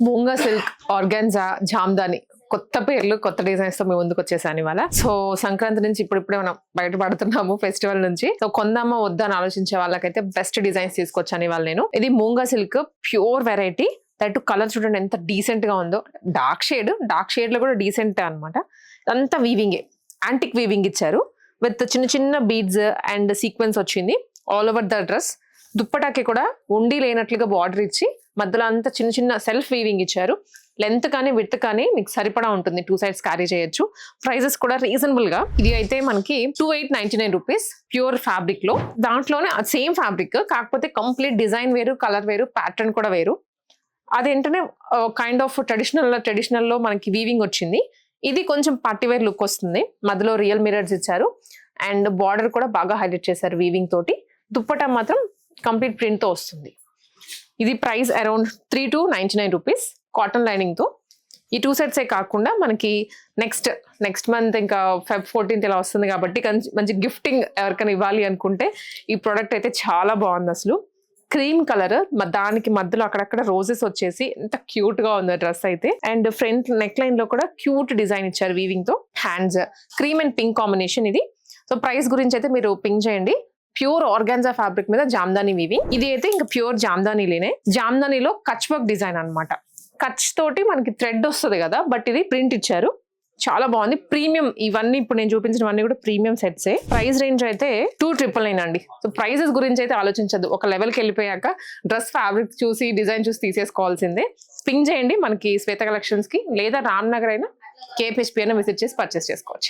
మూంగా silk, organza, Jamdani కొత్త పేర్లు కొత్త డిజైన్స్ తో మేము ముందుకు వచ్చేసాను ఇవాళ. సో సంక్రాంతి నుంచి ఇప్పుడిప్పుడే మనం బయటపడుతున్నాము ఫెస్టివల్ నుంచి. సో కొందామా వద్దా అని ఆలోచించే వాళ్ళకైతే బెస్ట్ డిజైన్స్ తీసుకొచ్చాను ఇవాళ నేను. ఇది Moonga silk pure variety. That colour చూడండి ఎంత డీసెంట్ గా ఉందో. డార్క్ షేడ్ లో కూడా డీసెంట్ అనమాట. అంతా వీవింగే, యాంటిక్ వీవింగ్ ఇచ్చారు విత్ చిన్న చిన్న బీడ్స్ అండ్ సీక్వెన్స్ వచ్చింది ఆల్ ఓవర్ ద డ్రెస్. దుప్పటాకి కూడా ఉండి లేనట్లుగా బార్డర్ ఇచ్చి మధ్యలో అంతా చిన్న చిన్న సెల్ఫ్ వీవింగ్ ఇచ్చారు. లెంత్ కానీ విడ్త్ కానీ మీకు సరిపడా ఉంటుంది, 2 సైడ్స్ క్యారీ చేయొచ్చు. ప్రైజెస్ కూడా రీజనబుల్ గా. ఇది అయితే మనకి 2899 రూపీస్ ప్యూర్ ఫ్యాబ్రిక్ లో. దాంట్లోనే సేమ్ ఫ్యాబ్రిక్ కాకపోతే కంప్లీట్ డిజైన్ వేరు, కలర్ వేరు, ప్యాటర్న్ కూడా వేరు. అదేంటనే కైండ్ ఆఫ్ ట్రెడిషనల్ లో మనకి వీవింగ్ వచ్చింది. ఇది కొంచెం పార్టీవేర్ లుక్ వస్తుంది. మధ్యలో రియల్ మిరర్స్ ఇచ్చారు అండ్ బార్డర్ కూడా బాగా హైలైట్ చేశారు వీవింగ్ తోటి. దుప్పటా మాత్రం కంప్లీట్ ప్రింట్ తో వస్తుంది. ఇది price around 3299 rupees cotton lining తో. ఈ 2 సెట్సే కాకుండా మనకి నెక్స్ట్ మంత్ ఇంకా Feb 14th ఇలా వస్తుంది కాబట్టి మంచి గిఫ్టింగ్ ఎవరికైనా ఇవ్వాలి అనుకుంటే ఈ ప్రోడక్ట్ అయితే చాలా బాగుంది. అసలు క్రీమ్ కలర్, దానికి మధ్యలో అక్కడక్కడ రోజెస్ వచ్చేసి ఎంత క్యూట్ గా ఉంది డ్రెస్ అయితే. అండ్ ఫ్రంట్ నెక్ లైన్ లో కూడా క్యూట్ డిజైన్ ఇచ్చారు వీవింగ్ తో. Hands cream and pink combination ఇది. సో ప్రైస్ గురించి అయితే మీరు పింక్ చేయండి. ప్యూర్ ఆర్గాన్జా ఫ్యాబ్రిక్ మీద జామ్దాని వీవింగ్. ఇది అయితే ఇంకా ప్యూర్ జామ్దానీలేనే. జామ్దానీలో కచ్ వర్క్ డిజైన్ అనమాట. కచ్ తోటి మనకి థ్రెడ్ వస్తుంది కదా, బట్ ఇది ప్రింట్ ఇచ్చారు. చాలా బాగుంది. ప్రీమియం ఇవన్నీ ఇప్పుడు నేను చూపించినవన్నీ కూడా ప్రీమియం సెట్సే. ప్రైస్ రేంజ్ అయితే 2999 అండి. సో ప్రైజెస్ గురించి అయితే ఆలోచించద్దు. ఒక లెవెల్కి వెళ్ళిపోయాక డ్రెస్ ఫ్యాబ్రిక్ చూసి డిజైన్ చూసి తీసేసుకోవాల్సిందే. పింక్ చేయండి మనకి శ్వేత కలెక్షన్స్ కి, లేదా రామ్నగర్ అయినా KPHP అయినా విజిట్ చేసి పర్చేస్ చేసుకోవచ్చు.